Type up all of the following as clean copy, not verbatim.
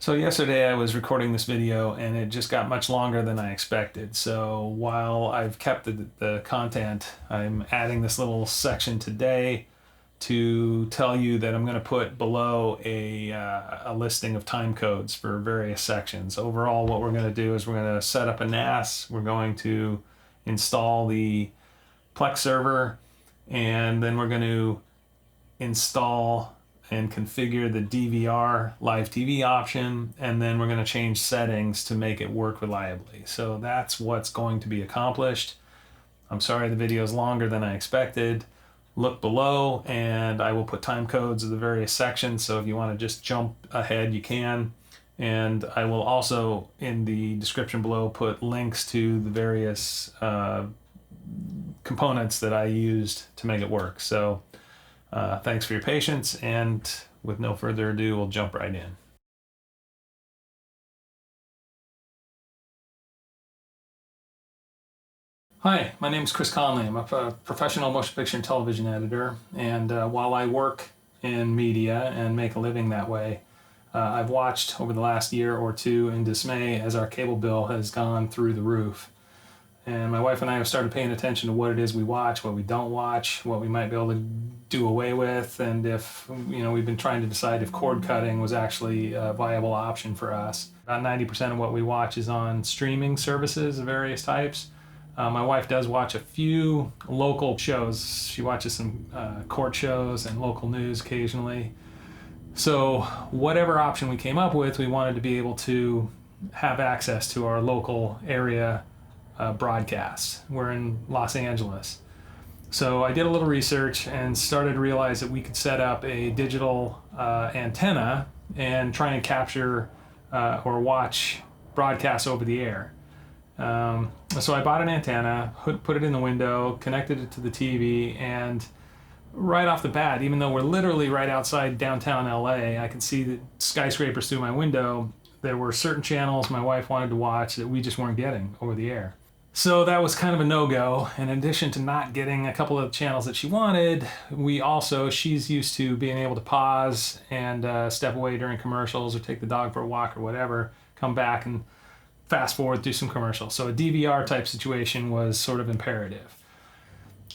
So yesterday I was recording this video and it just got much longer than I expected. So while I've kept the content, I'm adding this little section today to tell you that I'm going to put below a listing of time codes for various sections. Overall, what we're going to do is we're going to set up a NAS. We're going to install the Plex Server, and then we're going to install and configure the DVR live TV option, and then we're going to change settings to make it work reliably. So that's what's going to be accomplished. I'm sorry the video is longer than I expected. Look below and I will put time codes of the various sections, so if you want to just jump ahead you can. And I will also in the description below put links to the various components that I used to make it work. So thanks for your patience, and with no further ado, we'll jump right in. Hi, my name is Chris Conley. I'm a professional motion picture and television editor, and while I work in media and make a living that way, I've watched over the last year or two in dismay as our cable bill has gone through the roof. And my wife and I have started paying attention to what it is we watch, what we don't watch, what we might be able to do away with, and if, we've been trying to decide if cord cutting was actually a viable option for us. About 90% of what we watch is on streaming services of various types. My wife does watch a few local shows. She watches some court shows and local news occasionally. So whatever option we came up with, we wanted to be able to have access to our local area broadcasts. We're in Los Angeles. So I did a little research and started to realize that we could set up a digital antenna and try and capture or watch broadcasts over the air. So I bought an antenna, put it in the window, connected it to the TV, and right off the bat, even though we're literally right outside downtown LA, I could see the skyscrapers through my window. There were certain channels my wife wanted to watch that we just weren't getting over the air. So that was kind of a no-go. In addition to not getting a couple of channels that she wanted, she's used to being able to pause and step away during commercials or take the dog for a walk or whatever, come back and fast forward through some commercials. So a DVR type situation was sort of imperative.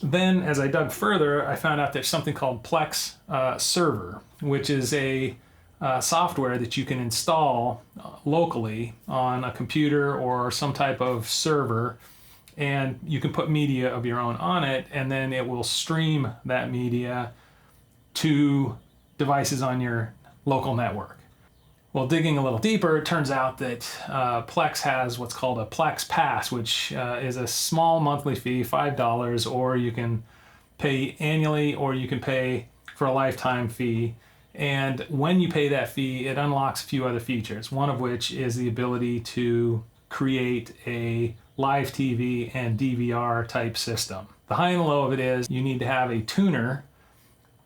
Then as I dug further, I found out there's something called Plex Server, which is a software that you can install locally on a computer or some type of server, and you can put media of your own on it, and then it will stream that media to devices on your local network. Well, digging a little deeper, it turns out that Plex has what's called a Plex Pass, which is a small monthly fee, $5, or you can pay annually, or you can pay for a lifetime fee. And when you pay that fee, it unlocks a few other features, one of which is the ability to create a live TV and DVR type system. The high and the low of it is you need to have a tuner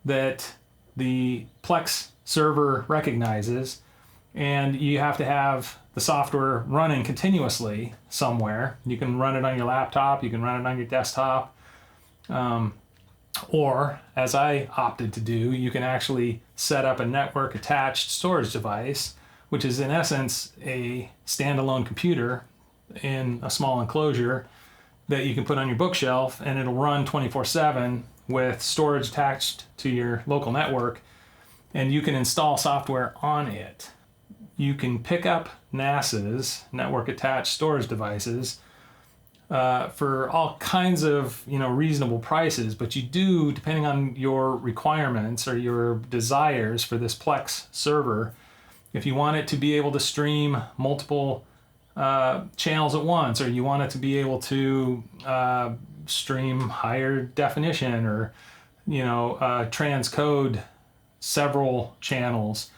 that the Plex server recognizes, and you have to have the software running continuously somewhere. You can run it on your laptop, you can run it on your desktop, or, as I opted to do, you can actually set up a network attached storage device, which is in essence a standalone computer in a small enclosure that you can put on your bookshelf, and it'll run 24/7 with storage attached to your local network, and you can install software on it. You can pick up NASs, network attached storage devices, for all kinds of reasonable prices, but you do, depending on your requirements or your desires for this Plex server, if you want it to be able to stream multiple channels at once, or you want it to be able to stream higher definition, or transcode several channels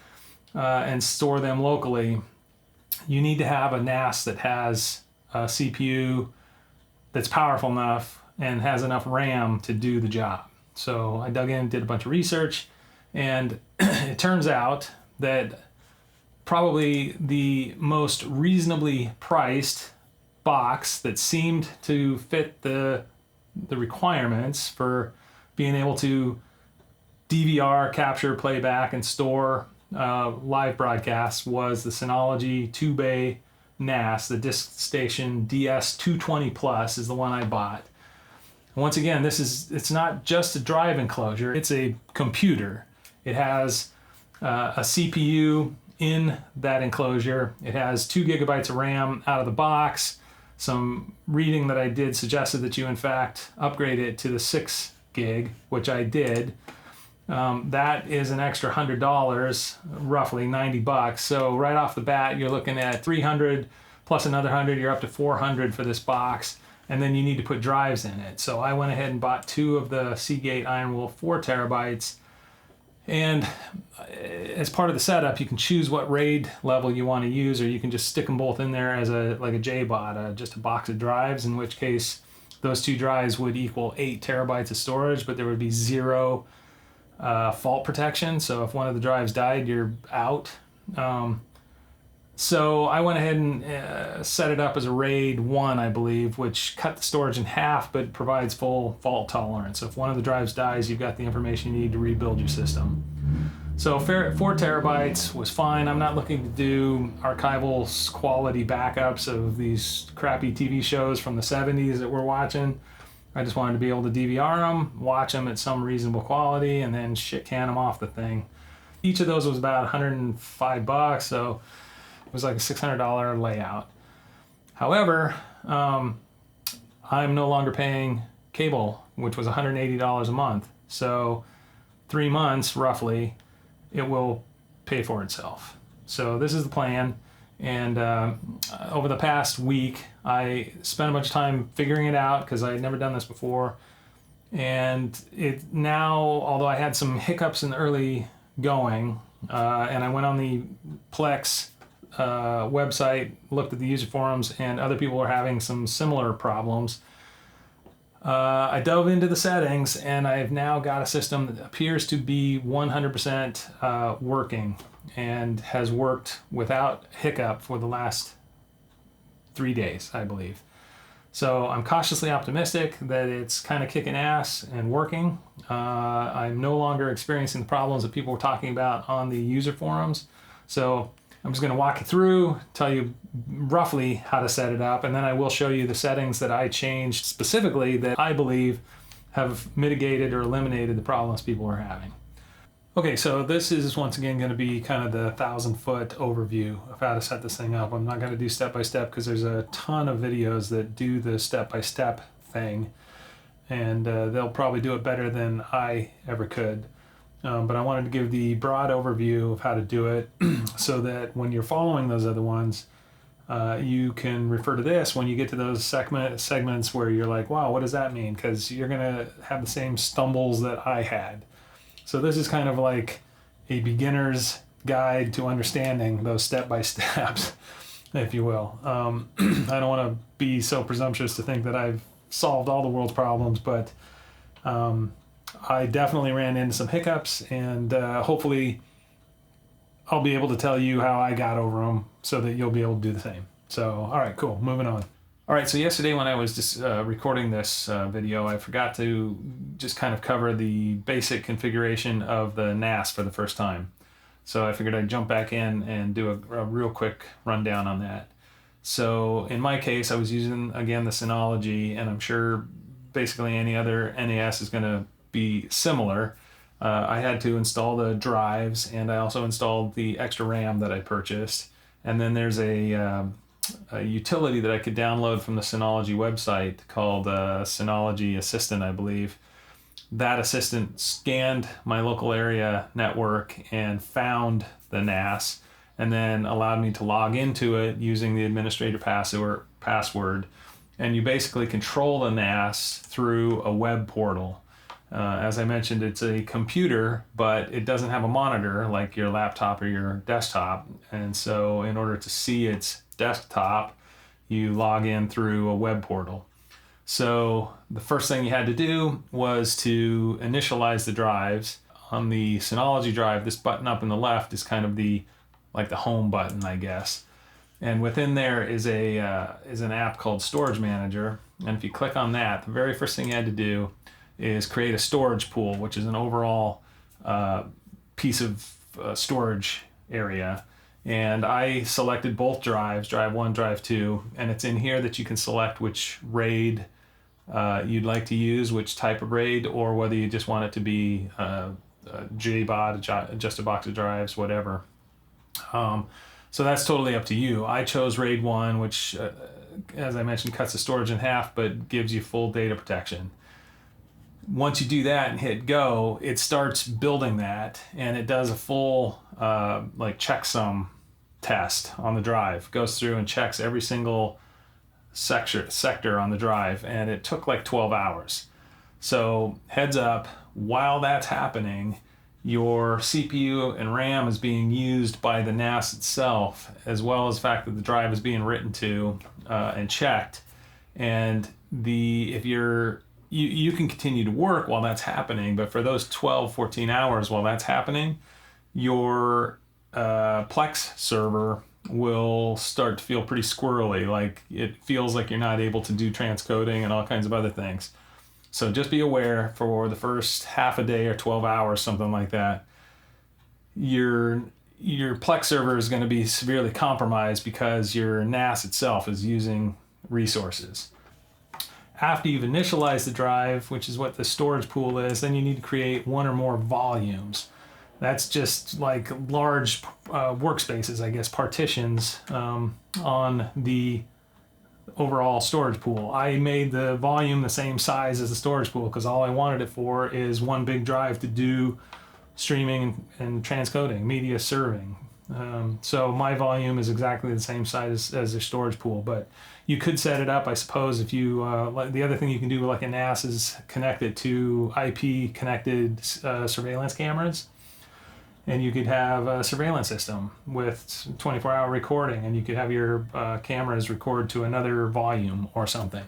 and store them locally, you need to have a NAS that has a CPU that's powerful enough and has enough RAM to do the job. So I dug in, did a bunch of research, and it turns out that probably the most reasonably priced box that seemed to fit the requirements for being able to DVR, capture, playback, and store live broadcasts was the Synology 2-bay NAS. The Disk Station DS220 Plus is the one I bought. Once again, it's not just a drive enclosure, it's a computer. It has a CPU in that enclosure. It has 2 gigabytes of RAM out of the box. Some reading that I did suggested that you in fact upgrade it to the 6 gig, which I did. That is an extra $100, roughly 90 bucks. So right off the bat, you're looking at 300 plus another 100, you're up to 400 for this box. And then you need to put drives in it. So I went ahead and bought 2 of the Seagate Ironwolf 4 terabytes. And as part of the setup, you can choose what RAID level you want to use, or you can just stick them both in there as like a JBOD, just a box of drives, in which case those 2 drives would equal 8 terabytes of storage, but there would be 0 fault protection. So if one of the drives died, you're out. So I went ahead and set it up as a RAID 1, I believe, which cut the storage in half but provides full fault tolerance. So if one of the drives dies, you've got the information you need to rebuild your system. So 4 terabytes was fine. I'm not looking to do archival quality backups of these crappy TV shows from the 70s that we're watching. I just wanted to be able to DVR them, watch them at some reasonable quality, and then shit can them off the thing. Each of those was about 105 bucks, so it was like a $600 layout. However, I'm no longer paying cable, which was $180 a month. So 3 months, roughly, it will pay for itself. So this is the plan. And over the past week, I spent a bunch of time figuring it out because I had never done this before. And it now, although I had some hiccups in the early going, and I went on the Plex website, looked at the user forums, and other people were having some similar problems. I dove into the settings, and I've now got a system that appears to be 100% working and has worked without hiccup for the last 3 days, I believe. So I'm cautiously optimistic that it's kind of kicking ass and working. I'm no longer experiencing the problems that people were talking about on the user forums. So I'm just going to walk you through, tell you roughly how to set it up, and then I will show you the settings that I changed specifically that I believe have mitigated or eliminated the problems people were having. Okay, so this is once again going to be kind of the 1,000-foot overview of how to set this thing up. I'm not going to do step-by-step because there's a ton of videos that do the step-by-step thing, and they'll probably do it better than I ever could. But I wanted to give the broad overview of how to do it so that when you're following those other ones, you can refer to this when you get to those segments where you're like, wow, what does that mean? Because you're going to have the same stumbles that I had. So this is kind of like a beginner's guide to understanding those step-by-steps, if you will. I don't want to be so presumptuous to think that I've solved all the world's problems, but I definitely ran into some hiccups, and hopefully I'll be able to tell you how I got over them so that you'll be able to do the same. So, all right, cool, moving on. All right, so yesterday when I was just recording this video, I forgot to just kind of cover the basic configuration of the NAS for the first time. So I figured I'd jump back in and do a real quick rundown on that. So in my case, I was using, again, the Synology, and I'm sure basically any other NAS is going to be similar. I had to install the drives, and I also installed the extra RAM that I purchased. And then there's a utility that I could download from the Synology website called Synology Assistant, I believe. That assistant scanned my local area network and found the NAS, and then allowed me to log into it using the administrator password. And you basically control the NAS through a web portal. As I mentioned, it's a computer, but it doesn't have a monitor like your laptop or your desktop. And so in order to see its desktop, you log in through a web portal. So the first thing you had to do was to initialize the drives. On the Synology drive, this button up in the left is kind of the home button, I guess. And within there is an app called Storage Manager. And if you click on that, the very first thing you had to do is create a storage pool, which is an overall piece of storage area. And I selected both drives, drive 1, drive 2, and it's in here that you can select which RAID you'd like to use, which type of RAID, or whether you just want it to be a JBOD, just a box of drives, whatever. So that's totally up to you. I chose RAID 1, which, as I mentioned, cuts the storage in half, but gives you full data protection. Once you do that and hit go, it starts building that, and it does a full like checksum test on the drive. Goes through and checks every single sector on the drive, and it took like 12 hours. So heads up, while that's happening, your CPU and RAM is being used by the NAS itself, as well as the fact that the drive is being written to and checked. And if you can continue to work while that's happening, but for those 12, 14 hours while that's happening, your Plex server will start to feel pretty squirrely, like it feels like you're not able to do transcoding and all kinds of other things. So just be aware, for the first half a day or 12 hours, something like that, your Plex server is going to be severely compromised because your NAS itself is using resources. After you've initialized the drive, which is what the storage pool is, then you need to create one or more volumes. That's just like large workspaces, I guess, partitions on the overall storage pool. I made the volume the same size as the storage pool because all I wanted it for is one big drive to do streaming and transcoding, media serving. So my volume is exactly the same size as the storage pool, but you could set it up, I suppose, if you, the other thing you can do like a NAS is connect it to IP connected surveillance cameras. And you could have a surveillance system with 24-hour recording, and you could have your cameras record to another volume or something.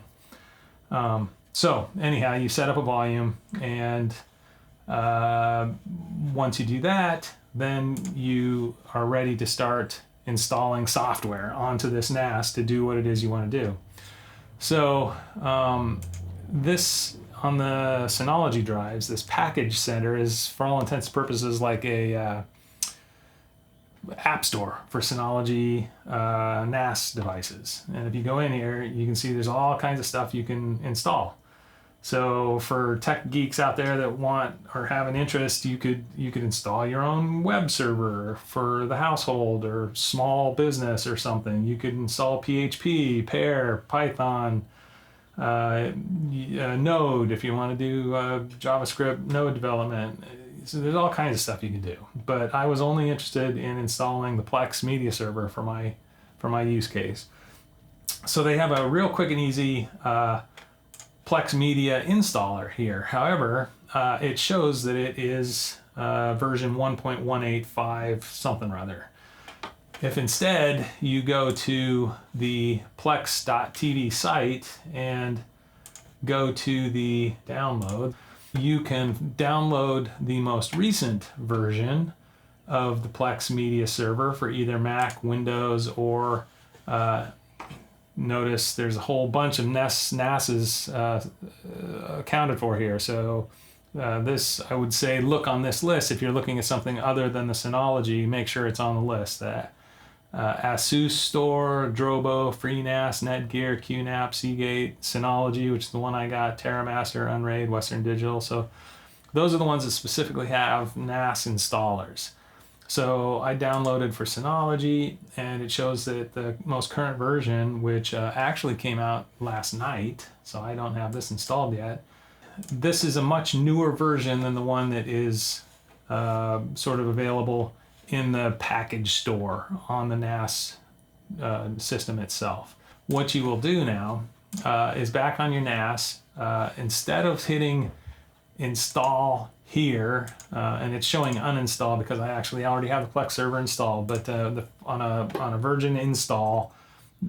So anyhow, you set up a volume, and once you do that, then you are ready to start installing software onto this NAS to do what it is you want to do. So this, on the Synology drives, this package center is, for all intents and purposes, like a app store for Synology NAS devices. And if you go in here, you can see there's all kinds of stuff you can install. So for tech geeks out there that want or have an interest, you could install your own web server for the household or small business or something. You could install PHP, Pear, Python, Node if you want to do JavaScript Node development. So there's all kinds of stuff you can do. But I was only interested in installing the Plex media server for my use case. So they have a real quick and easy Plex media installer here. However, it shows that it is version 1.185 something or other. If instead you go to the Plex.tv site and go to the download, you can download the most recent version of the Plex media server for either Mac, Windows, or notice there's a whole bunch of NASs accounted for here. So this, I would say, look on this list. If you're looking at something other than the Synology, make sure it's on the list. Asus Store, Drobo, FreeNAS, Netgear, QNAP, Seagate, Synology, which is the one I got, TerraMaster, Unraid, Western Digital. So those are the ones that specifically have NAS installers. So I downloaded for Synology, and it shows that the most current version, which actually came out last night, so I don't have this installed yet. This is a much newer version than the one that is sort of available in the package store on the NAS system itself. What you will do now is back on your NAS, instead of hitting install here, and it's showing uninstall because I actually already have the Plex server installed, but on a version install,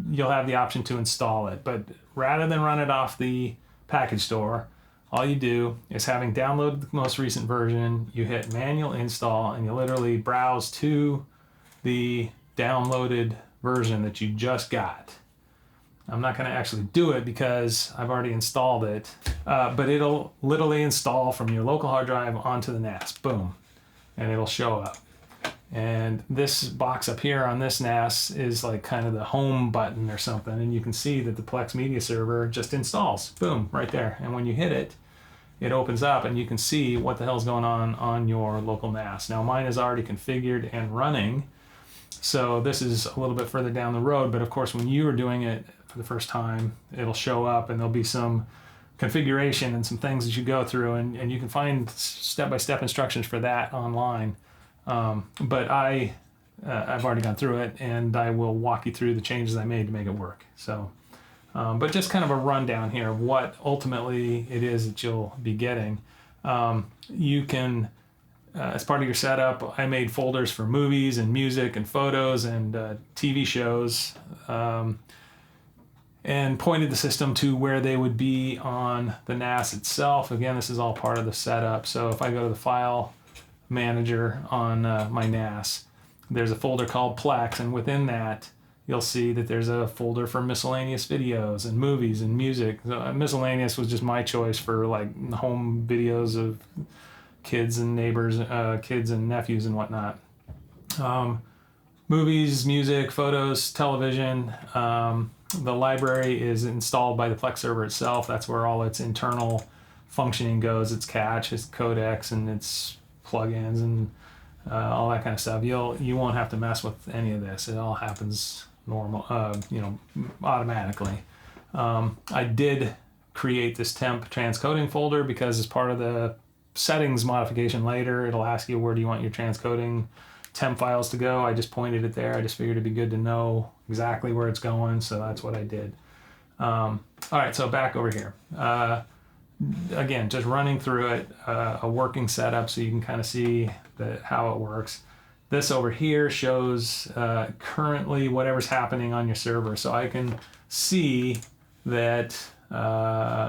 you'll have the option to install it. But rather than run it off the package store, all you do is, having downloaded the most recent version, you hit manual install, and you literally browse to the downloaded version that you just got. I'm not going to actually do it because I've already installed it, but it'll literally install from your local hard drive onto the NAS. Boom. And it'll show up. And this box up here on this NAS is like kind of the home button or something. And you can see that the Plex Media Server just installs. Boom, right there. And when you hit it, it opens up and you can see what the hell's going on your local NAS. Now mine is already configured and running. So this is a little bit further down the road. But of course, when you are doing it for the first time, it'll show up and there'll be some configuration and some things that you go through. And you can find step-by-step instructions for that online. But I've already gone through it, and I will walk you through the changes I made to make it work. So, but just kind of a rundown here of what ultimately it is that you'll be getting. You can, as part of your setup, I made folders for movies and music and photos and TV shows, and pointed the system to where they would be on the NAS itself. Again, this is all part of the setup. So if I go to the file manager on my NAS, there's a folder called Plex, and within that you'll see that there's a folder for miscellaneous videos and movies and music. Miscellaneous was just my choice for like home videos of kids and neighbors, kids and nephews and whatnot. Movies, music, photos, television. The library is installed by the Plex server itself. That's where all its internal functioning goes, its cache, its codecs, and its plugins and all that kind of stuff. You won't have to mess with any of this. It all happens automatically. I did create this temp transcoding folder because as part of the settings modification later, it'll ask you where do you want your transcoding temp files to go. I just pointed it there. I just figured it'd be good to know exactly where it's going, so that's what I did. All right, so back over here. Again, just running through it, a working setup so you can kind of see how it works. This over here shows currently whatever's happening on your server. So I can see that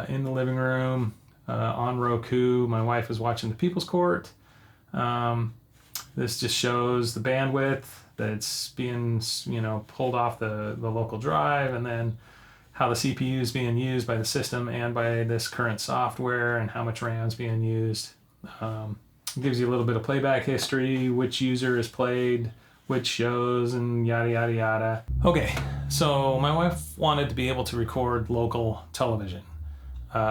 in the living room on Roku, my wife is watching the People's Court. This just shows the bandwidth that's being pulled off the local drive, and then how the CPU is being used by the system and by this current software, and how much RAM is being used. It gives you a little bit of playback history, which user has played, which shows, and yada, yada, yada. Okay, so my wife wanted to be able to record local television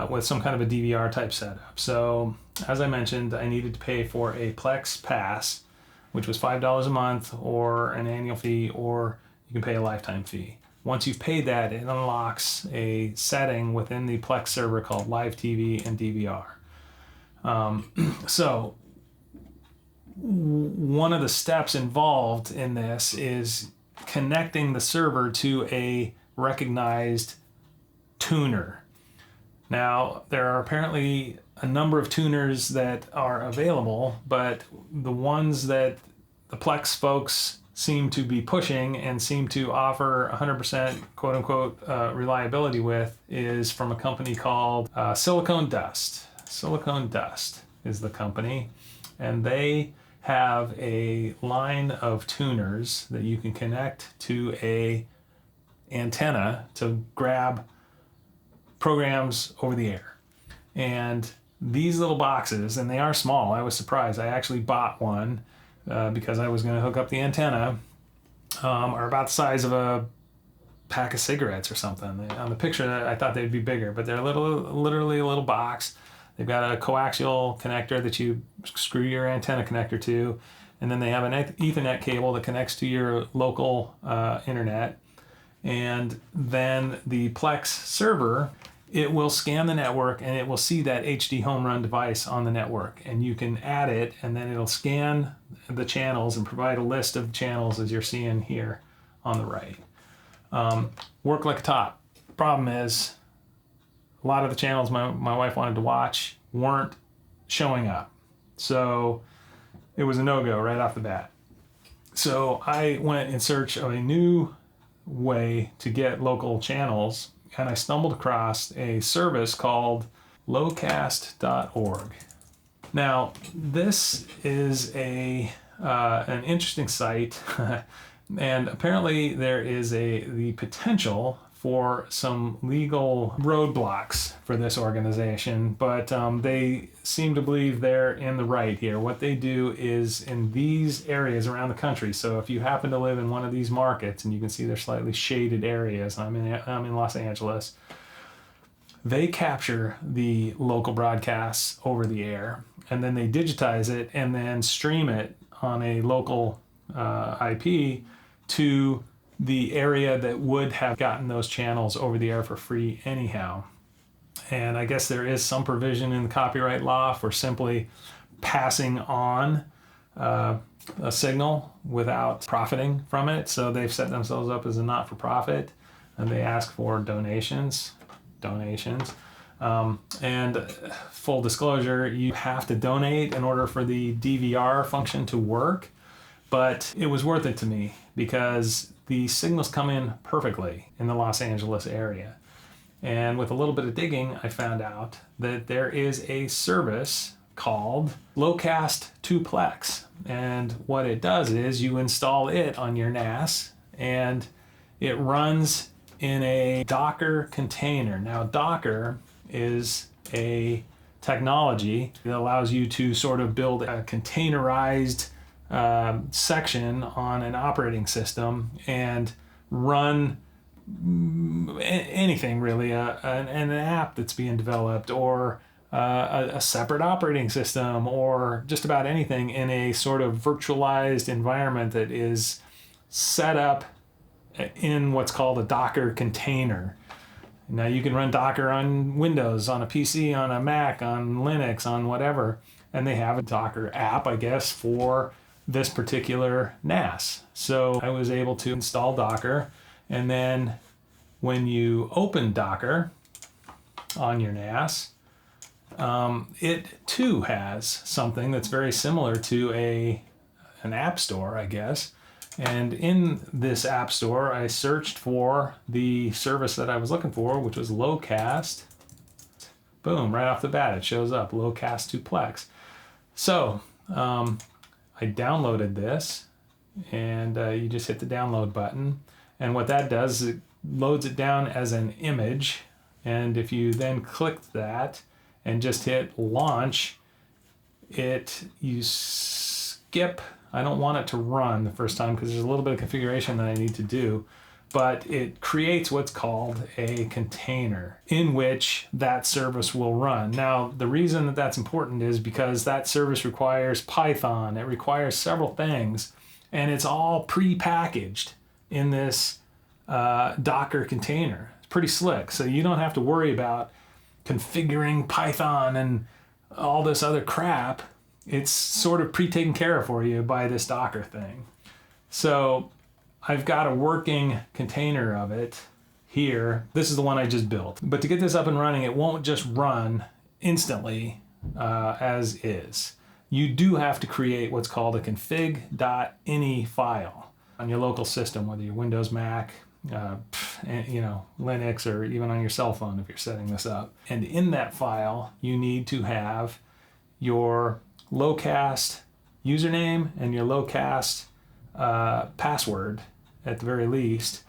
with some kind of a DVR type setup. So as I mentioned, I needed to pay for a Plex Pass, which was $5 a month or an annual fee, or you can pay a lifetime fee. Once you've paid that, it unlocks a setting within the Plex server called Live TV and DVR. So one of the steps involved in this is connecting the server to a recognized tuner. Now, there are apparently a number of tuners that are available, but the ones that the Plex folks seem to be pushing and seem to offer 100% quote-unquote reliability with is from a company called Silicon Dust. Silicon Dust is the company, and they have a line of tuners that you can connect to a antenna to grab programs over the air. And these little boxes, and they are small, I was surprised. I actually bought one because I was going to hook up the antenna, are about the size of a pack of cigarettes or something. On the picture, I thought they'd be bigger, but they're literally a little box. They've got a coaxial connector that you screw your antenna connector to, and then they have an Ethernet cable that connects to your local internet. And then the Plex server, it will scan the network and it will see that HDHomeRun device on the network, and you can add it, and then it'll scan the channels and provide a list of channels as you're seeing here on the right. Work like a top. Problem is, a lot of the channels my wife wanted to watch weren't showing up. So it was a no-go right off the bat. So I went in search of a new way to get local channels, and I stumbled across a service called Locast.org. Now, this is an interesting site, and apparently there is the potential for some legal roadblocks for this organization, but they seem to believe they're in the right here. What they do is in these areas around the country, so if you happen to live in one of these markets, and you can see they're slightly shaded areas, I'm in Los Angeles, they capture the local broadcasts over the air, and then they digitize it and then stream it on a local IP to the area that would have gotten those channels over the air for free anyhow. And I guess there is some provision in the copyright law for simply passing on a signal without profiting from it. So they've set themselves up as a not-for-profit, and they ask for donations. And full disclosure, you have to donate in order for the DVR function to work. But it was worth it to me because the signals come in perfectly in the Los Angeles area. And with a little bit of digging, I found out that there is a service called Locast2Plex. And what it does is you install it on your NAS, and it runs in a Docker container. Now, Docker is a technology that allows you to sort of build a containerized section on an operating system and run anything really, an app that's being developed, or a separate operating system, or just about anything in a sort of virtualized environment that is set up in what's called a Docker container. Now you can run Docker on Windows, on a PC, on a Mac, on Linux, on whatever, and they have a Docker app, I guess, for this particular NAS. So I was able to install Docker, and then when you open Docker on your NAS, it too has something that's very similar to an app store, I guess. And in this app store, I searched for the service that I was looking for, which was Locast. Boom, right off the bat, it shows up, Locast2Plex. So I downloaded this, and you just hit the download button. And what that does is it loads it down as an image. And if you then click that and just hit launch, you skip. I don't want it to run the first time because there's a little bit of configuration that I need to do, but it creates what's called a container in which that service will run. Now, the reason that that's important is because that service requires Python. It requires several things, and it's all pre-packaged in this Docker container. It's pretty slick, so you don't have to worry about configuring Python and all this other crap. It's sort of pre-taken care of for you by this Docker thing. So I've got a working container of it here. This is the one I just built. But to get this up and running, it won't just run instantly as is. You do have to create what's called a config.ini file on your local system, whether you're Windows, Mac, Linux, or even on your cell phone if you're setting this up. And in that file, you need to have your Locast username and your Locast password at the very least.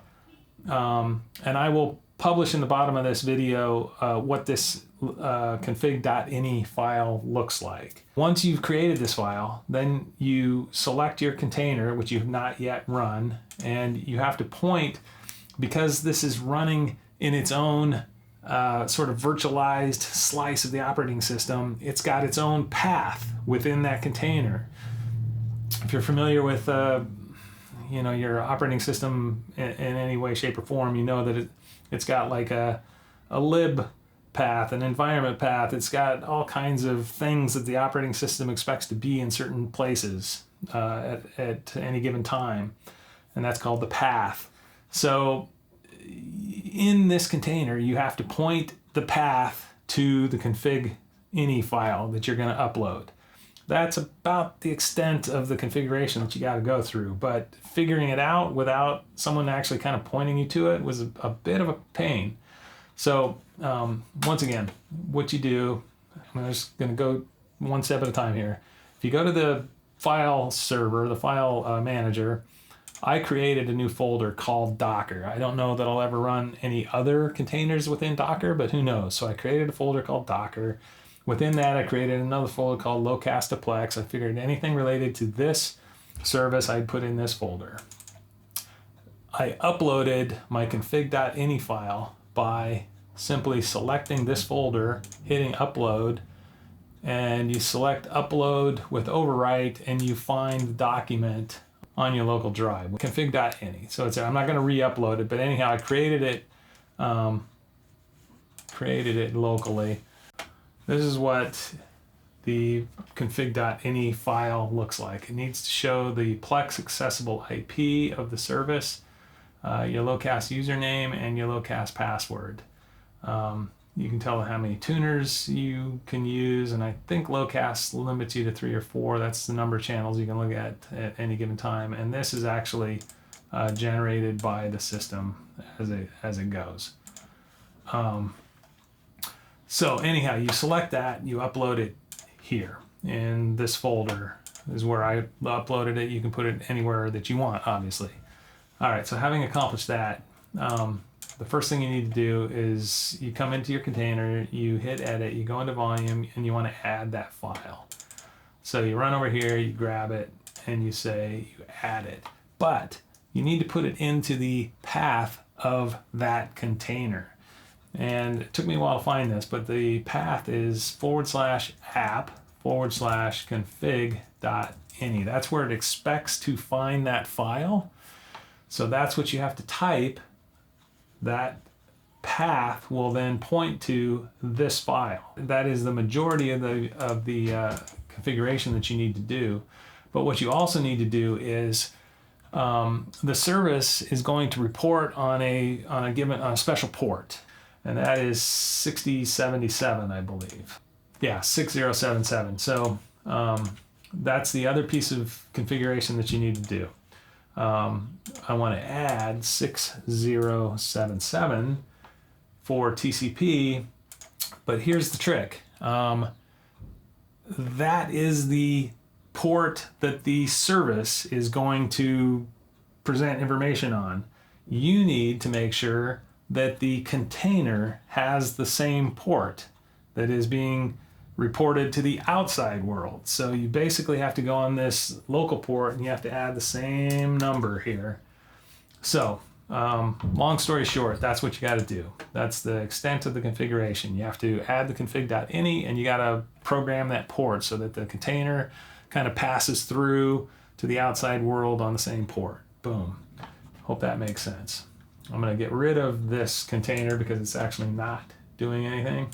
And I will publish in the bottom of this video what this config.ini file looks like. Once you've created this file, then you select your container, which you have not yet run, and you have to point, because this is running in its own sort of virtualized slice of the operating system, it's got its own path within that container. If you're familiar with your operating system in any way, shape, or form, you know that it's got like a lib path, an environment path. It's got all kinds of things that the operating system expects to be in certain places at any given time, and that's called the path. So in this container, you have to point the path to the config.ini file that you're going to upload. That's about the extent of the configuration that you got to go through, but figuring it out without someone actually kind of pointing you to it was a bit of a pain. So once again, what you do, I'm just going to go one step at a time here. If you go to the file server, the file manager, I created a new folder called Docker. I don't know that I'll ever run any other containers within Docker, but who knows? So I created a folder called Docker. Within that, I created another folder called Locast2Plex. I figured anything related to this service, I'd put in this folder. I uploaded my config.ini file by simply selecting this folder, hitting upload, and you select upload with overwrite, and you find the document on your local drive, config.ini. So I'm not going to re-upload it, but anyhow, I created it locally. This is what the config.ini file looks like. It needs to show the Plex accessible IP of the service, your Locast username, and your Locast password. You can tell how many tuners you can use, and I think Locast limits you to 3 or 4. That's the number of channels you can look at any given time. And this is actually generated by the system as it goes. So anyhow, you select that, you upload it here in this folder is where I uploaded it. You can put it anywhere that you want, obviously. All right, so having accomplished that, the first thing you need to do is you come into your container, you hit edit, you go into volume, and you want to add that file. So you run over here, you grab it, and you say you add it. But you need to put it into the path of that container. And it took me a while to find this, but the path is /app/config.ini. That's where it expects to find that file. So that's what you have to type. That path will then point to this file. That is the majority of the configuration that you need to do. But what you also need to do is the service is going to report on a special port, and that is 6077, I believe. Yeah, 6077. So that's the other piece of configuration that you need to do. I want to add 6077 for TCP, but here's the trick. That is the port that the service is going to present information on. You need to make sure that the container has the same port that is being reported to the outside world. So you basically have to go on this local port and you have to add the same number here. So long story short, that's what you got to do. That's the extent of the configuration. You have to add the config.ini, and you got to program that port so that the container kind of passes through to the outside world on the same port. Boom. Hope that makes sense. I'm going to get rid of this container because it's actually not doing anything.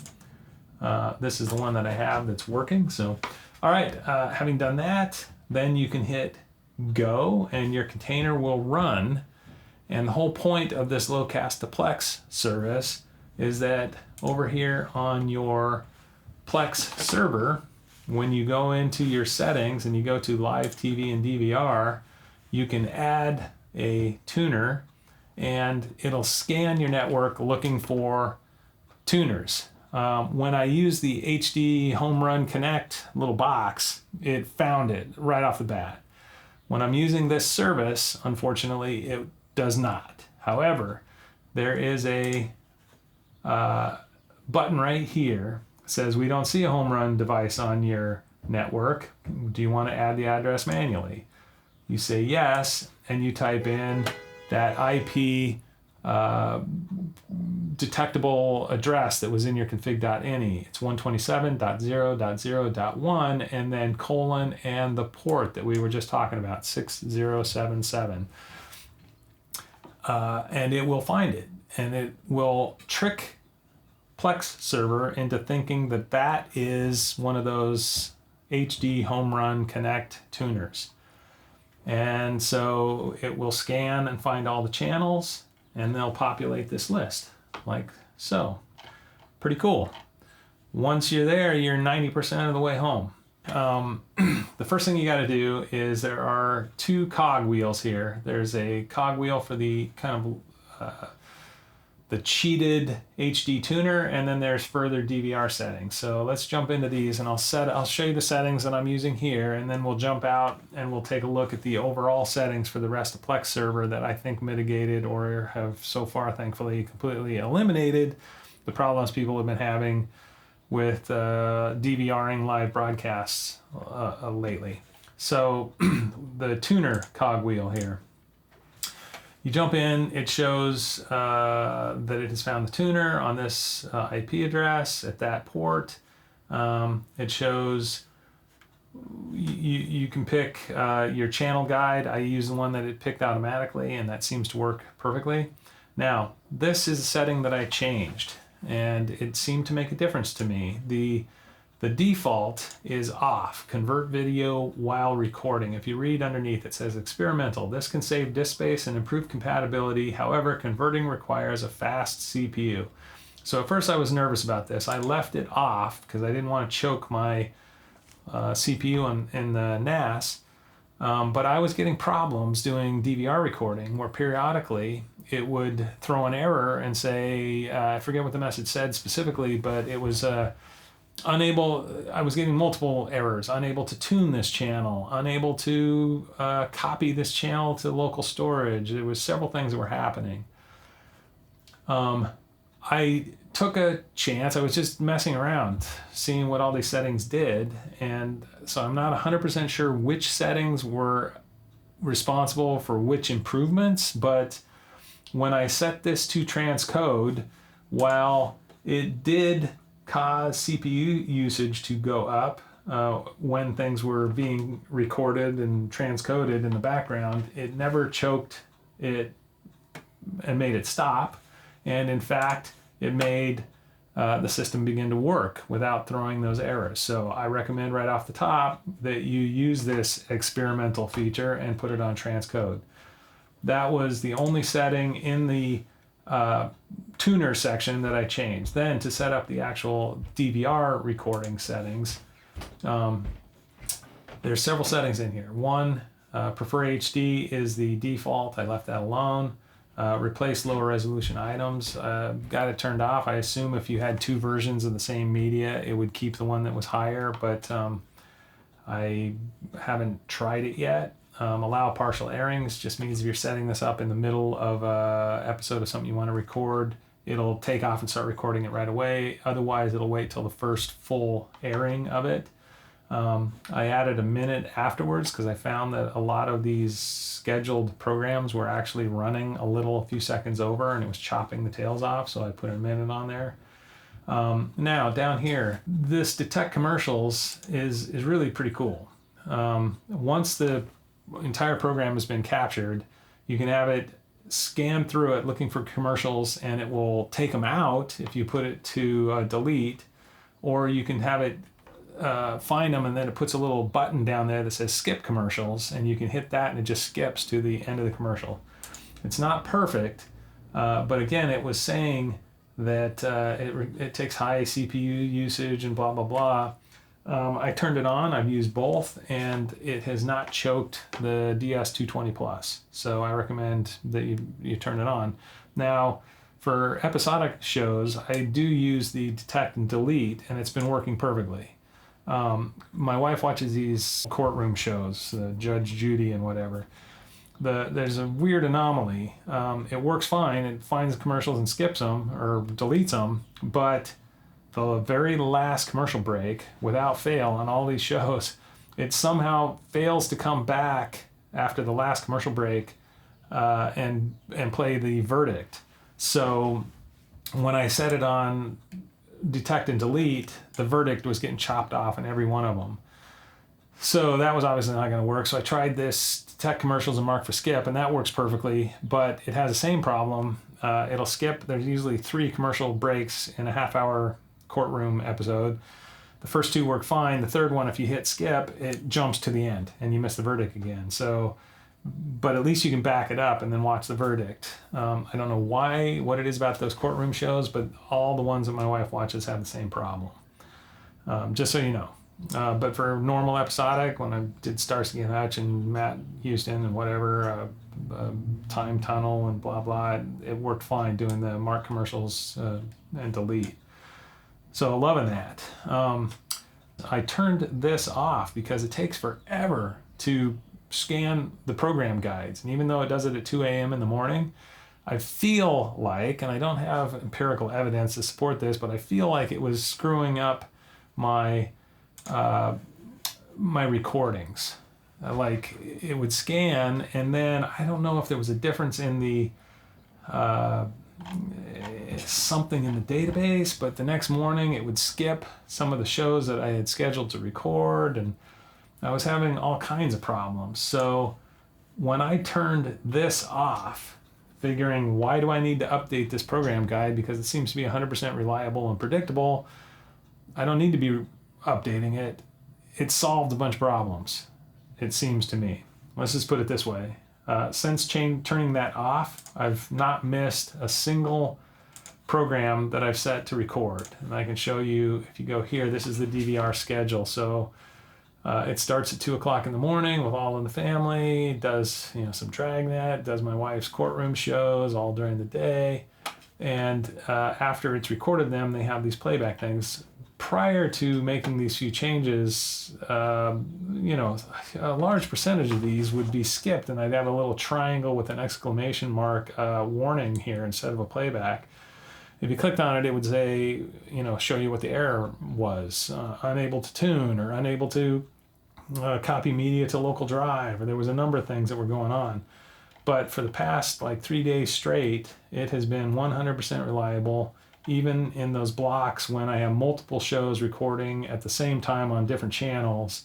This is the one that I have that's working. So, all right, having done that, then you can hit go and your container will run. And the whole point of this Locast2Plex service is that over here on your Plex server, when you go into your settings and you go to live TV and DVR, you can add a tuner and it'll scan your network looking for tuners. When I use the HDHomeRun Connect little box, it found it right off the bat. When I'm using this service, unfortunately, it does not. However, there is a button right here that says we don't see a home run device on your network. Do you want to add the address manually? You say yes, and you type in that IP detectable address that was in your config.ini. It's 127.0.0.1 and then colon and the port that we were just talking about, 6077. And it will find it, and it will trick Plex Server into thinking that that is one of those HDHomeRun Connect tuners. And so it will scan and find all the channels, and they'll populate this list like so. Pretty cool. Once you're there, you're 90% of the way home. The first thing you got to do is there are two cog wheels here. There's a cog wheel for the kind of the cheated HD tuner, and then there's further DVR settings. So let's jump into these, and I'll show you the settings that I'm using here, and then we'll jump out and we'll take a look at the overall settings for the rest of Plex Server that I think mitigated or have so far thankfully completely eliminated the problems people have been having with DVRing live broadcasts lately. So the tuner cogwheel here. You jump in, it shows that it has found the tuner on this IP address at that port. It shows you can pick your channel guide. I use the one that it picked automatically, and that seems to work perfectly. Now, this is a setting that I changed, and it seemed to make a difference to me. The default is off, convert video while recording. If you read underneath, it says experimental. This can save disk space and improve compatibility. However, converting requires a fast CPU. So at first I was nervous about this. I left it off because I didn't want to choke my CPU in the NAS. But I was getting problems doing DVR recording where periodically it would throw an error and say, I forget what the message said specifically, but it was I was getting multiple errors, unable to tune this channel, unable to copy this channel to local storage. There was several things that were happening. I took a chance. I was just messing around, seeing what all these settings did. And so I'm not 100% sure which settings were responsible for which improvements, but when I set this to transcode, while it did cause CPU usage to go up when things were being recorded and transcoded in the background, it never choked it and made it stop. And in fact, it made the system begin to work without throwing those errors. So I recommend right off the top that you use this experimental feature and put it on transcode. That was the only setting in the tuner section that I changed. Then to set up the actual DVR recording settings, there's several settings in here. One, prefer HD is the default. I left that alone. Replace lower resolution items. Got it turned off. I assume if you had two versions of the same media, it would keep the one that was higher, but I haven't tried it yet. Allow partial airings just means if you're setting this up in the middle of an episode of something you want to record, it'll take off and start recording it right away. Otherwise, it'll wait till the first full airing of it. I added a minute afterwards because I found that a lot of these scheduled programs were actually running a few seconds over, and it was chopping the tails off, so I put a minute on there. Now, down here, this detect commercials is really pretty cool. Once the entire program has been captured, you can have it scan through it looking for commercials, and it will take them out if you put it to delete, or you can have it find them, and then it puts a little button down there that says skip commercials, and you can hit that and it just skips to the end of the commercial. It's not perfect, but again, it was saying that it takes high CPU usage and blah blah blah. I turned it on, I've used both, and it has not choked the DS220 Plus. So I recommend that you turn it on. Now, for episodic shows, I do use the detect and delete, and it's been working perfectly. My wife watches these courtroom shows, Judge Judy and whatever. There's a weird anomaly. It works fine, it finds commercials and skips them or deletes them, but the very last commercial break, without fail on all these shows, it somehow fails to come back after the last commercial break and play the verdict. So when I set it on detect and delete, the verdict was getting chopped off in every one of them. So that was obviously not going to work. So I tried this detect commercials and mark for skip, and that works perfectly, but it has the same problem. It'll skip. There's usually 3 commercial breaks in a half-hour courtroom episode. The first 2 work fine. The third one, if you hit skip, it jumps to the end and you miss the verdict again. So, but at least you can back it up and then watch the verdict. I don't know what it is about those courtroom shows, but all the ones that my wife watches have the same problem. Just so you know. But for normal episodic, when I did Starsky and Hutch and Matt Houston and whatever, time tunnel and blah blah. It worked fine doing the mark commercials and delete. So loving that. I turned this off because it takes forever to scan the program guides, and even though it does it at 2 a.m. in the morning, I feel like, and I don't have empirical evidence to support this, but I feel like it was screwing up my my recordings. Like it would scan, and then I don't know if there was a difference in the something in the database, but the next morning it would skip some of the shows that I had scheduled to record, and I was having all kinds of problems. So when I turned this off, figuring why do I need to update this program guide because it seems to be 100% reliable and predictable, I don't need to be updating it. It solved a bunch of problems, it seems to me. Let's just put it this way. Since turning that off, I've not missed a single program that I've set to record. And I can show you, if you go here, this is the DVR schedule. So it starts at 2 o'clock in the morning with All in the Family, does some Dragnet, does my wife's courtroom shows all during the day. And after it's recorded them, they have these playback things. Prior to making these few changes, a large percentage of these would be skipped, and I'd have a little triangle with an exclamation mark warning here instead of a playback. If you clicked on it, it would say, show you what the error was, unable to tune or unable to copy media to local drive, or there was a number of things that were going on. But for the past 3 days straight, it has been 100% reliable. Even in those blocks when I have multiple shows recording at the same time on different channels,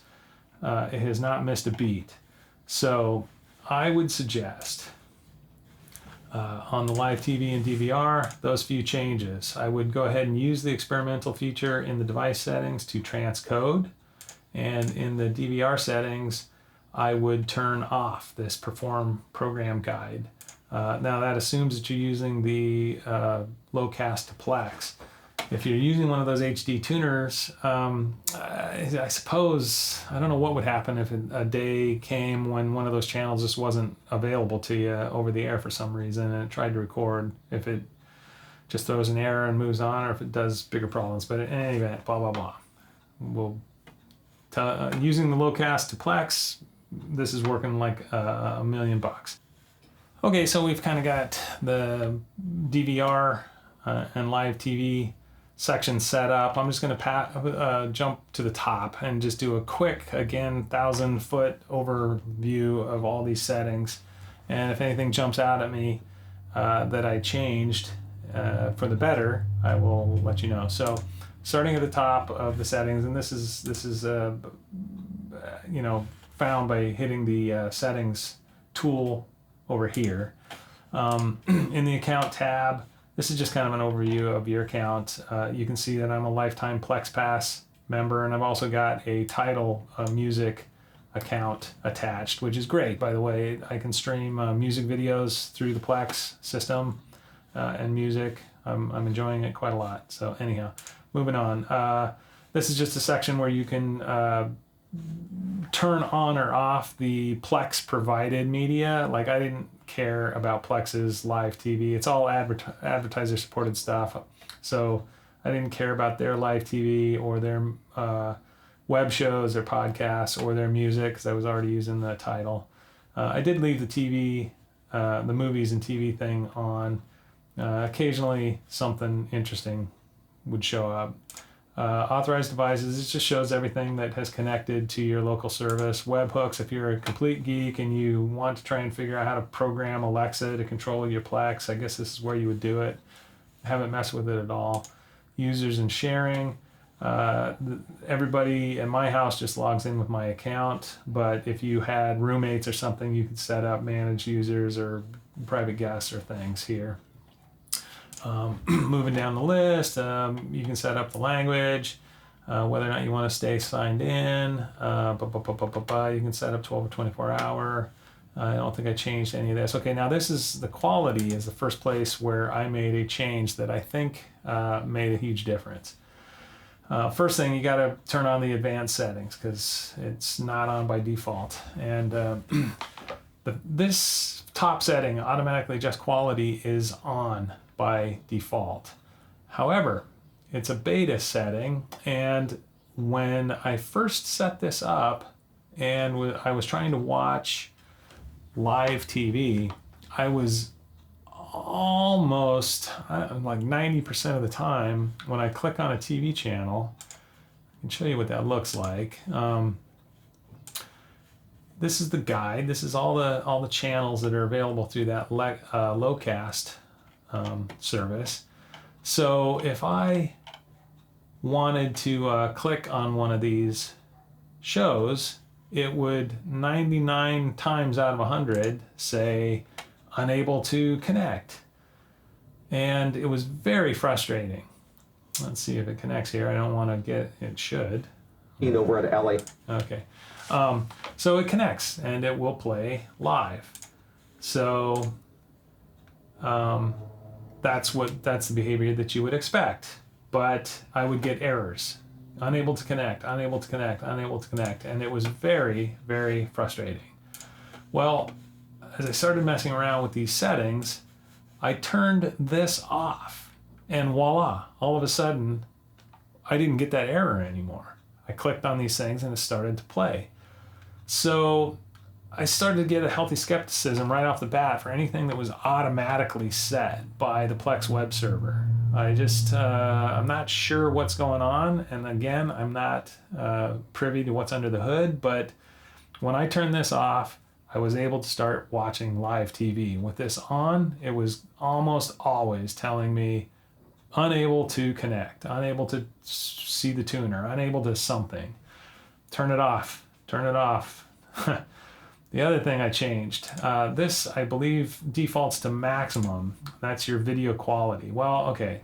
it has not missed a beat. So I would suggest on the live TV and DVR, those few changes. I would go ahead and use the experimental feature in the device settings to transcode. And in the DVR settings, I would turn off this perform program guide. Now that assumes that you're using the Locast2Plex. If you're using one of those HD tuners, I suppose, I don't know what would happen if a day came when one of those channels just wasn't available to you over the air for some reason and it tried to record, if it just throws an error and moves on, or if it does bigger problems. But in any event, blah, blah, blah. We'll using the Locast2Plex, this is working like $1 million. Okay, so we've kind of got the DVR and live TV section set up. I'm just going to jump to the top and just do a quick, again, 1,000-foot overview of all these settings. And if anything jumps out at me that I changed for the better, I will let you know. So starting at the top of the settings, and this is found by hitting the settings tool over here. In the account tab, this is just kind of an overview of your account. You can see that I'm a lifetime Plex Pass member, and I've also got a Tidal music account attached, which is great, by the way. I can stream music videos through the Plex system and music. I'm enjoying it quite a lot. So anyhow, moving on. This is just a section where you can turn on or off the Plex provided media. Like, I didn't care about Plex's live TV. It's all advertiser supported stuff. So I didn't care about their live TV or their web shows, their podcasts, or their music, because I was already using the Tidal. I did leave the TV, the movies and TV thing on. Occasionally something interesting would show up. Authorized devices, it just shows everything that has connected to your local service. Webhooks, if you're a complete geek and you want to try and figure out how to program Alexa to control your Plex, I guess this is where you would do it. I haven't messed with it at all. Users and sharing. Everybody in my house just logs in with my account, but if you had roommates or something, you could set up managed users or private guests or things here. Moving down the list, you can set up the language, whether or not you want to stay signed in. You can set up 12 or 24 hour. I don't think I changed any of this. Okay, now this is the quality is the first place where I made a change that I think made a huge difference. First thing, you got to turn on the advanced settings because it's not on by default. And This top setting, automatically adjust quality, is on by default. However, it's a beta setting, and when I first set this up and I was trying to watch live TV, I was almost like 90% of the time when I click on a TV channel. I can show you what that looks like. This is the guide. This is all the channels that are available through that Locast service. So if I wanted to click on one of these shows, it would 99 times out of 100 say unable to connect. And it was very frustrating. Let's see if it connects here. I don't want to get, it should. Over at LA. Okay. So it connects and it will play live. So that's the behavior that you would expect. But I would get errors. Unable to connect, unable to connect, unable to connect. And it was very, very frustrating. Well, as I started messing around with these settings, I turned this off. And voila, all of a sudden, I didn't get that error anymore. I clicked on these things and it started to play. So I started to get a healthy skepticism right off the bat for anything that was automatically set by the Plex web server. I'm not sure what's going on. And again, I'm not privy to what's under the hood, but when I turned this off, I was able to start watching live TV. With this on, it was almost always telling me unable to connect, unable to see the tuner, unable to something. Turn it off, turn it off. The other thing I changed, this I believe defaults to maximum. That's your video quality. Well, okay,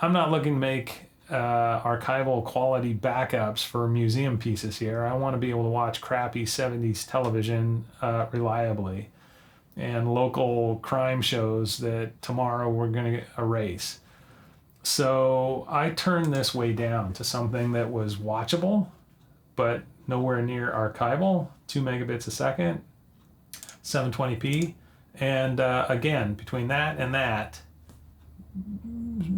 I'm not looking to make archival quality backups for museum pieces here. I want to be able to watch crappy 70s television reliably and local crime shows that tomorrow we're going to erase. So I turned this way down to something that was watchable, but nowhere near archival, 2 megabits a second, 720p. And again, between that and that,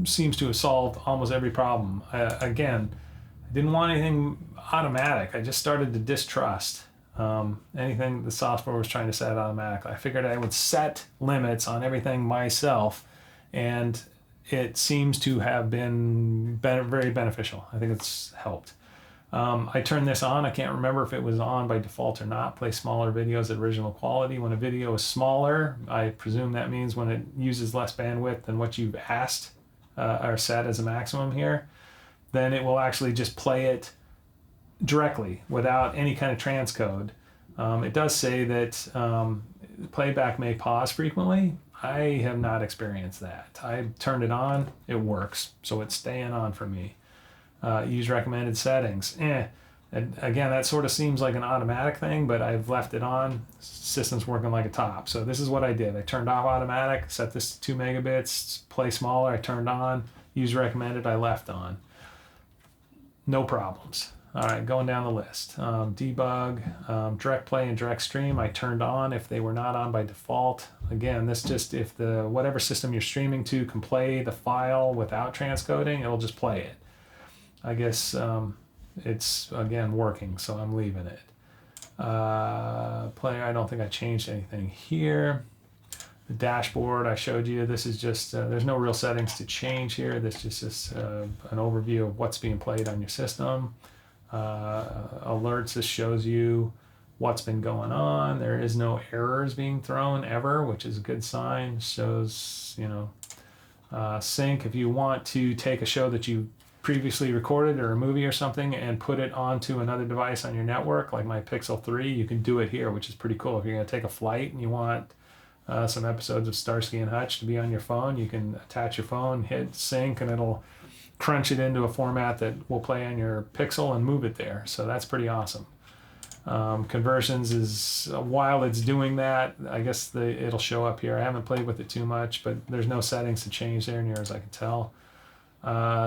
seems to have solved almost every problem. Again, I didn't want anything automatic. I just started to distrust anything the software was trying to set automatically. I figured I would set limits on everything myself, and it seems to have been very beneficial. I think it's helped. I turned this on. I can't remember if it was on by default or not. Play smaller videos at original quality. When a video is smaller, I presume that means when it uses less bandwidth than what you've asked or set as a maximum here, then it will actually just play it directly without any kind of transcode. It does say that playback may pause frequently. I have not experienced that. I turned it on. It works. So it's staying on for me. Use recommended settings. And again, that sort of seems like an automatic thing, but I've left it on. System's working like a top. So this is what I did. I turned off automatic, set this to 2 megabits, play smaller, I turned on. Use recommended, I left on. No problems. All right, going down the list. Debug, direct play and direct stream, I turned on if they were not on by default. Again, this just, if the whatever system you're streaming to can play the file without transcoding, it'll just play it. I guess it's, again, working, so I'm leaving it. Player, I don't think I changed anything here. The dashboard I showed you, this is just, there's no real settings to change here. This is just an overview of what's being played on your system. Alerts, this shows you what's been going on. There is no errors being thrown ever, which is a good sign. Shows, you know, sync. If you want to take a show that you previously recorded or a movie or something and put it onto another device on your network, like my Pixel 3, you can do it here, which is pretty cool. If you're going to take a flight and you want some episodes of Starsky and Hutch to be on your phone, you can attach your phone, hit sync, and it'll crunch it into a format that will play on your Pixel and move it there. So that's pretty awesome. Conversions is, while it's doing that, I guess it'll show up here. I haven't played with it too much, but there's no settings to change there near as I can tell.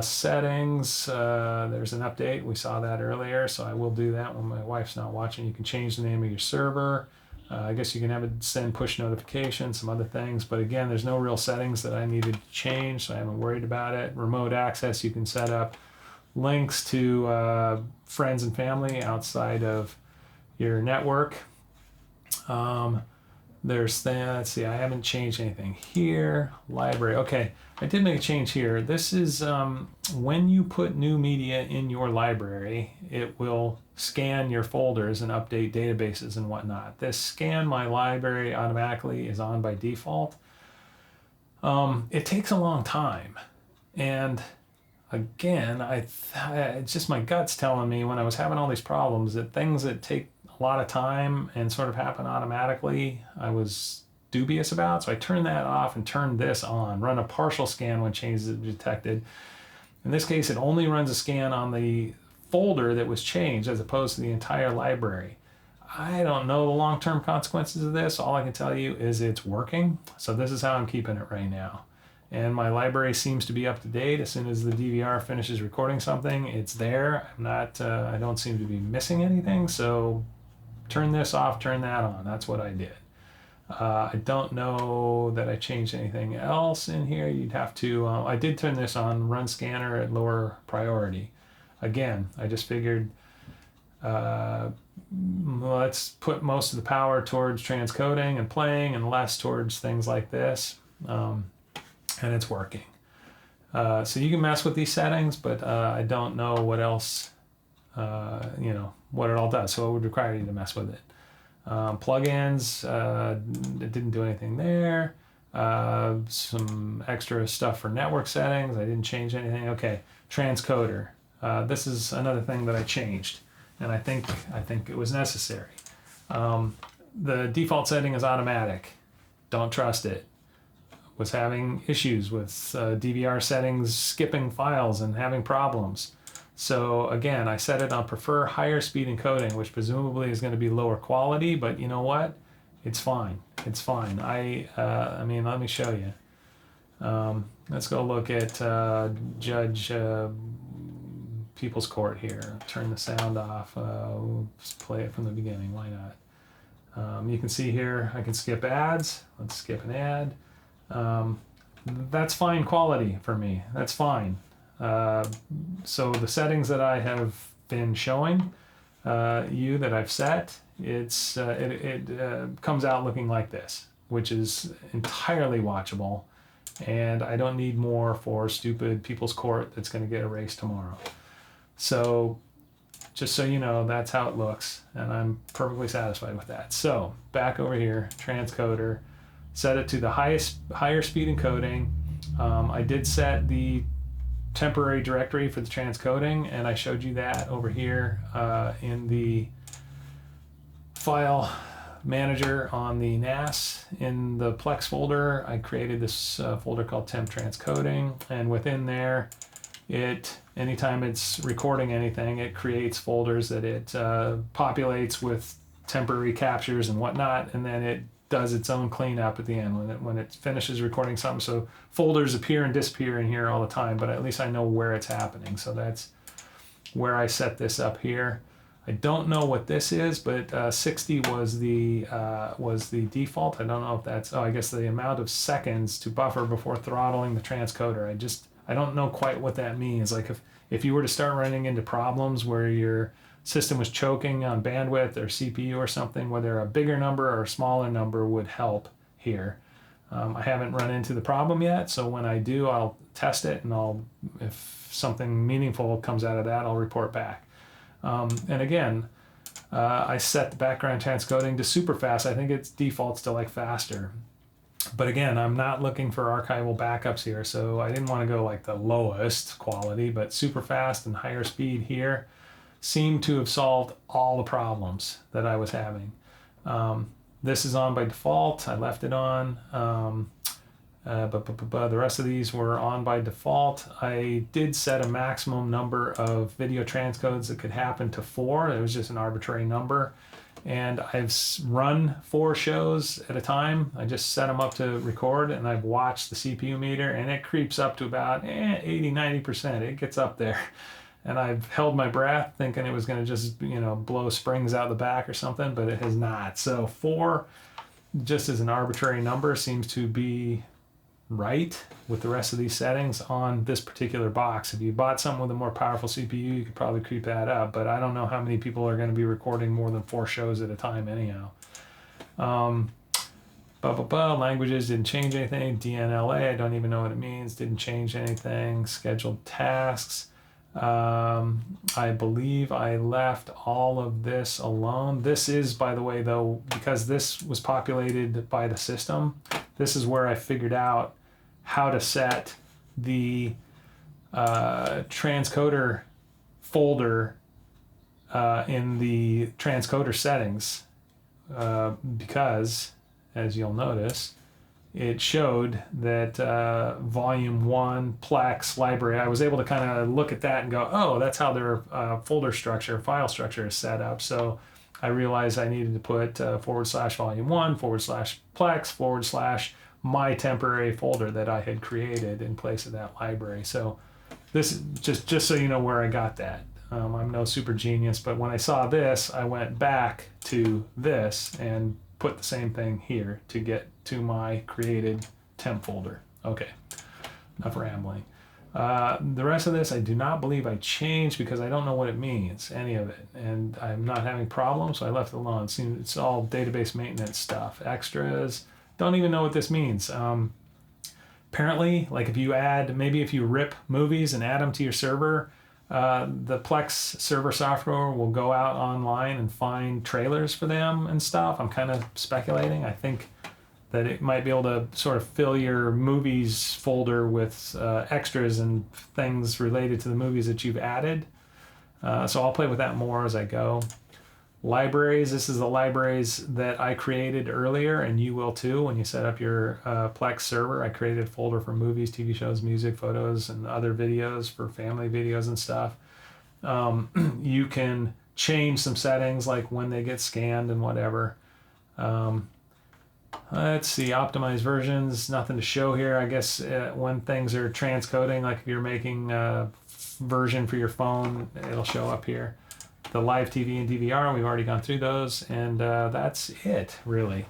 Settings, there's an update. We saw that earlier, so I will do that when my wife's not watching. You can change the name of your server. I guess you can have it send push notifications, some other things, but again, there's no real settings that I needed to change, so I haven't worried about it. Remote access, you can set up links to friends and family outside of your network. Let's see, I haven't changed anything here. Library, okay, I did make a change here. This is when you put new media in your library, it will scan your folders and update databases and whatnot. This scan my library automatically is on by default. It takes a long time, and again, it's just my guts telling me when I was having all these problems that things that take a lot of time and sort of happen automatically, I was dubious about. So I turned that off and turned this on. Run a partial scan when changes are detected. In this case, it only runs a scan on the folder that was changed as opposed to the entire library. I don't know the long-term consequences of this. All I can tell you is it's working. So this is how I'm keeping it right now. And my library seems to be up to date. As soon as the DVR finishes recording something, it's there. I don't seem to be missing anything. So turn this off, turn that on. That's what I did. I don't know that I changed anything else in here. You'd have to, I did turn this on, run scanner at lower priority. Again, I just figured let's put most of the power towards transcoding and playing and less towards things like this. And it's working. So you can mess with these settings, but I don't know what else, what it all does. So it would require you to mess with it. Plugins, it didn't do anything there. Some extra stuff for network settings. I didn't change anything. Okay, transcoder. This is another thing that I changed, and I think it was necessary. The default setting is automatic. Don't trust it. Was having issues with DVR settings, skipping files and having problems. So again, I set it on prefer higher speed encoding, which presumably is going to be lower quality, but you know what? It's fine. It's fine. I mean, let me show you. Let's go look at Judge People's Court here. Turn the sound off. Let's play it from the beginning. Why not? You can see here, I can skip ads. Let's skip an ad. That's fine quality for me. That's fine. So the settings that I have been showing that I've set, it comes out looking like this, which is entirely watchable, and I don't need more for stupid People's Court that's going to get erased tomorrow. So just so you know, that's how it looks, and I'm perfectly satisfied with that. So back over here, transcoder, set it to the higher speed encoding. I did set the temporary directory for the transcoding, and I showed you that over here in the file manager on the NAS. In the Plex folder, I created this folder called Temp Trancodes, and within there, anytime it's recording anything, it creates folders that it populates with temporary captures and whatnot, and then it does its own cleanup at the end when it finishes recording something. So folders appear and disappear in here all the time, but at least I know where it's happening. So that's where I set this up here. I don't know what this is, but 60 was the default. I don't know if that's, I guess the amount of seconds to buffer before throttling the transcoder. I don't know quite what that means. Like if you were to start running into problems where your system was choking on bandwidth or CPU or something, whether a bigger number or a smaller number would help here. I haven't run into the problem yet, so when I do, I'll test it, and if something meaningful comes out of that, I'll report back. And again, I set the background transcoding to super fast. I think it defaults to like faster. But again, I'm not looking for archival backups here, so I didn't want to go like the lowest quality, but super fast and higher speed here seem to have solved all the problems that I was having. This is on by default. I left it on. But the rest of these were on by default. I did set a maximum number of video transcodes that could happen to 4. It was just an arbitrary number. And I've run 4 shows at a time. I just set them up to record, and I've watched the CPU meter, and it creeps up to about 80-90%. It gets up there. and I've held my breath thinking it was going to just, blow springs out the back or something, but it has not. So 4, just as an arbitrary number, seems to be right with the rest of these settings on this particular box. If you bought something with a more powerful CPU, you could probably creep that up, but I don't know how many people are going to be recording more than 4 shows at a time anyhow. Languages didn't change anything. DNLA, I don't even know what it means, didn't change anything. Scheduled tasks, I believe I left all of this alone. This is, by the way, though, because this was populated by the system, this is where I figured out how to set the transcoder folder in the transcoder settings, because, as you'll notice, it showed that volume 1 Plex library, I was able to kind of look at that and go, oh, that's how their folder structure, file structure is set up. So I realized I needed to put /volume1 /Plex /my temporary folder that I had created in place of that library. So this is just so you know where I got that. I'm no super genius, but when I saw this, I went back to this and put the same thing here to get to my created temp folder. Okay, enough rambling. The rest of this I do not believe I changed because I don't know what it means, any of it, and I'm not having problems, so I left it alone. It's all database maintenance stuff. Extras, don't even know what this means. Apparently, like if you rip movies and add them to your server, the Plex Server software will go out online and find trailers for them and stuff. I'm kind of speculating. I think that it might be able to sort of fill your movies folder with extras and things related to the movies that you've added. So I'll play with that more as I go. Libraries, this is the libraries that I created earlier, and you will too when you set up your Plex server. I created a folder for movies, TV shows, music, photos, and other videos for family videos and stuff. You can change some settings like when they get scanned and whatever. Let's see, optimized versions, nothing to show here. I guess when things are transcoding, like if you're making a version for your phone, it'll show up here. The live TV and DVR, we've already gone through those, and that's it, really.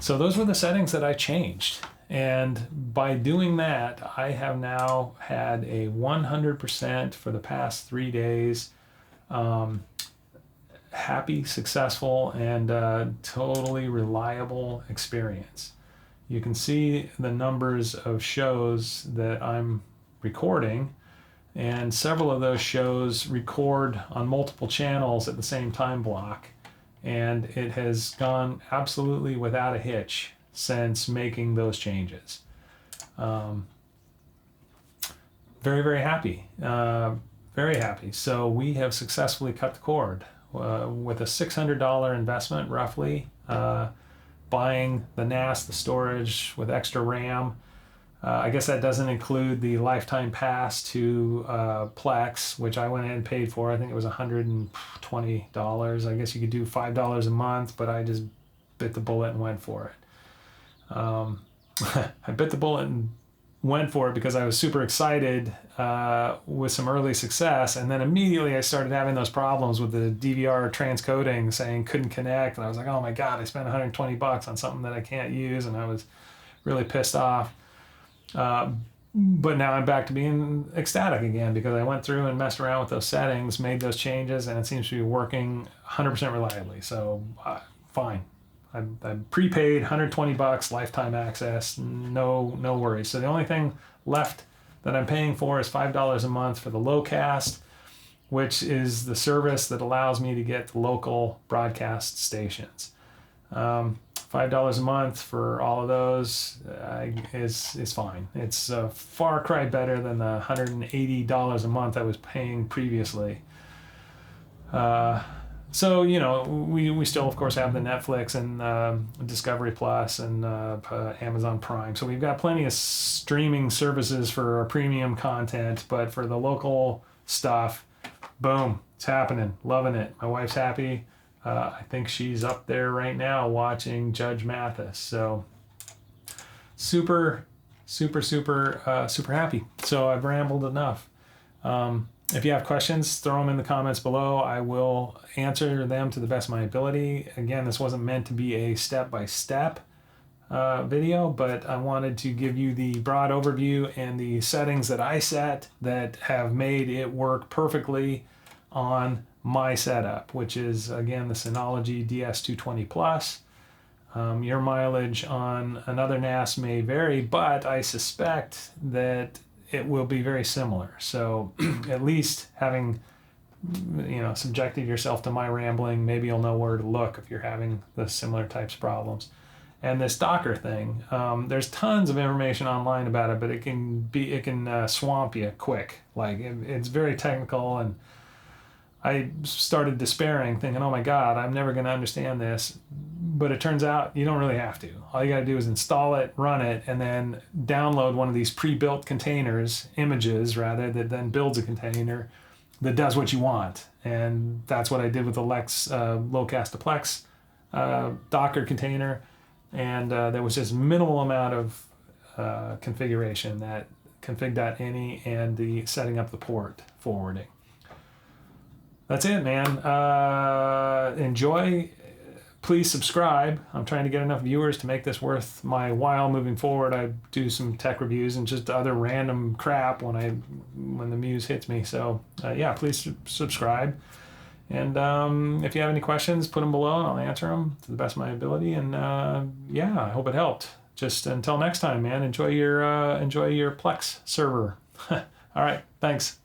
So those were the settings that I changed. And by doing that, I have now had a 100% for the past 3 days happy, successful, and totally reliable experience. You can see the numbers of shows that I'm recording, and several of those shows record on multiple channels at the same time block, and it has gone absolutely without a hitch since making those changes. Very, very happy. Very happy. So we have successfully cut the cord with a $600 investment, roughly, buying the NAS, the storage with extra RAM. I guess that doesn't include the lifetime pass to Plex, which I went in and paid for. I think it was $120. I guess you could do $5 a month, but I just bit the bullet and went for it. I bit the bullet and went for it because I was super excited with some early success, and then immediately I started having those problems with the DVR transcoding saying couldn't connect, and I was like, oh my god, I spent $120 on something that I can't use, and I was really pissed off. But now I'm back to being ecstatic again because I went through and messed around with those settings, made those changes, and it seems to be working 100% reliably. So fine. I prepaid $120, lifetime access, no worries. So the only thing left that I'm paying for is $5 a month for the Locast, which is the service that allows me to get the local broadcast stations. $5 a month for all of those is fine. It's a far cry better than the $180 a month I was paying previously. So, you know, we still, of course, have the Netflix and Discovery Plus and Amazon Prime. So we've got plenty of streaming services for our premium content, but for the local stuff, boom, it's happening. Loving it. My wife's happy. I think she's up there right now watching Judge Mathis. So super happy. So I've rambled enough. If you have questions, throw them in the comments below. I will answer them to the best of my ability. Again, this wasn't meant to be a step-by-step video, but I wanted to give you the broad overview and the settings that I set that have made it work perfectly on my setup, which is, again, the Synology DS220 Plus. Your mileage on another NAS may vary, but I suspect that it will be very similar. So at least having, subjected yourself to my rambling, maybe you'll know where to look if you're having the similar types of problems. And this Docker thing, there's tons of information online about it, but it can swamp you quick. Like it's very technical, and I started despairing, thinking, oh my God, I'm never going to understand this. But it turns out you don't really have to. All you got to do is install it, run it, and then download one of these pre-built containers, images rather, that then builds a container that does what you want. And that's what I did with the Locast2Plex Docker container. And there was just minimal amount of configuration, that config.ini and the setting up the port forwarding. That's it, man. Enjoy. Please subscribe. I'm trying to get enough viewers to make this worth my while moving forward. I do some tech reviews and just other random crap when the muse hits me. So yeah, please subscribe. And if you have any questions, put them below and I'll answer them to the best of my ability. And yeah, I hope it helped. Just until next time, man, enjoy your Plex server. All right, thanks.